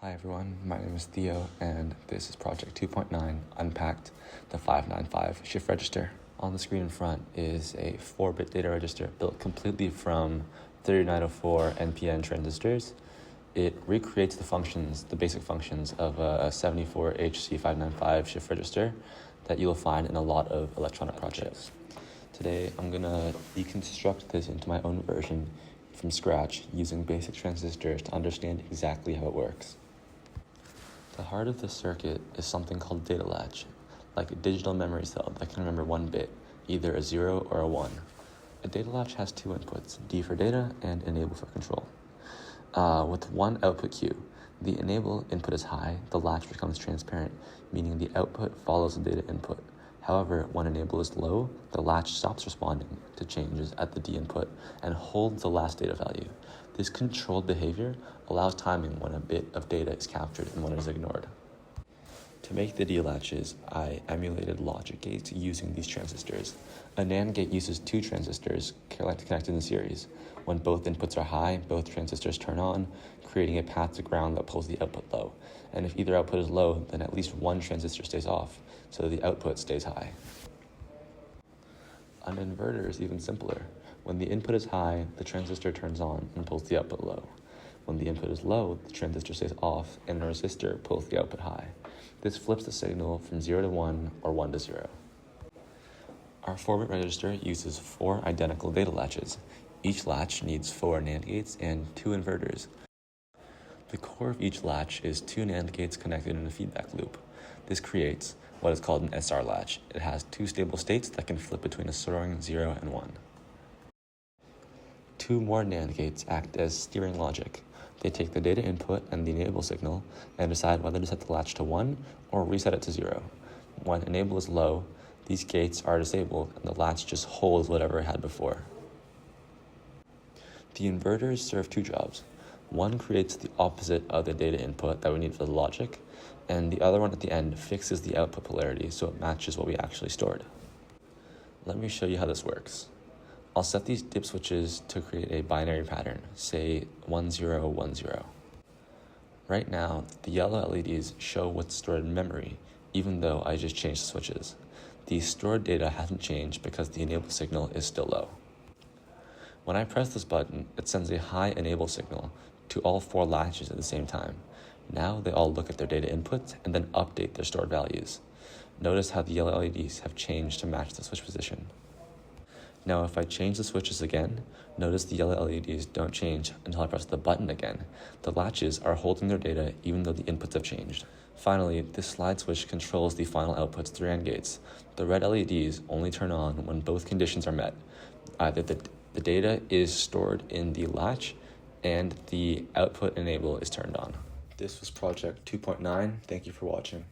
Hi everyone, my name is Theo and this is project 2.9, Unpacked, the 595 shift register. On the screen in front is a 4-bit data register built completely from 3904 NPN transistors. It recreates the basic functions of a 74HC595 shift register that you'll find in a lot of electronic projects. Today I'm gonna deconstruct this into my own version from scratch using basic transistors to understand exactly how it works. The heart of the circuit is something called data latch, like a digital memory cell that can remember one bit, either a 0 or a 1. A data latch has two inputs, D for data and enable for control. With one output cue, the enable input is high, the latch becomes transparent, meaning the output follows the data input. However, when enable is low, the latch stops responding to changes at the D input and holds the last data value. This controlled behavior allows timing when a bit of data is captured and when it is ignored. To make the D latches, I emulated logic gates using these transistors. A NAND gate uses two transistors connected in series. When both inputs are high, both transistors turn on, creating a path to ground that pulls the output low. And if either output is low, then at least one transistor stays off, so the output stays high. An inverter is even simpler. When the input is high, the transistor turns on and pulls the output low. When the input is low, the transistor stays off and a resistor pulls the output high. This flips the signal from 0 to 1 or 1 to 0. Our 4-bit register uses 4 identical data latches. Each latch needs 4 NAND gates and 2 inverters. The core of each latch is 2 NAND gates connected in a feedback loop. This creates what is called an SR latch. It has 2 stable states that can flip between a soaring 0 and 1. 2 more NAND gates act as steering logic. They take the data input and the enable signal and decide whether to set the latch to 1 or reset it to 0. When enable is low, these gates are disabled and the latch just holds whatever it had before. The inverters serve 2 jobs. One creates the opposite of the data input that we need for the logic, and the other one at the end fixes the output polarity so it matches what we actually stored. Let me show you how this works. I'll set these dip switches to create a binary pattern, say 1 0 1 0. Right now, the yellow LEDs show what's stored in memory, even though I just changed the switches. The stored data hasn't changed because the enable signal is still low. When I press this button, it sends a high enable signal to all 4 latches at the same time. Now they all look at their data inputs and then update their stored values. Notice how the yellow LEDs have changed to match the switch position. Now if I change the switches again, notice the yellow LEDs don't change until I press the button again. The latches are holding their data even though the inputs have changed. Finally, this slide switch controls the final outputs through AND gates. The red LEDs only turn on when both conditions are met. Either the data is stored in the latch and the output enable is turned on. This was project 2.9. Thank you for watching.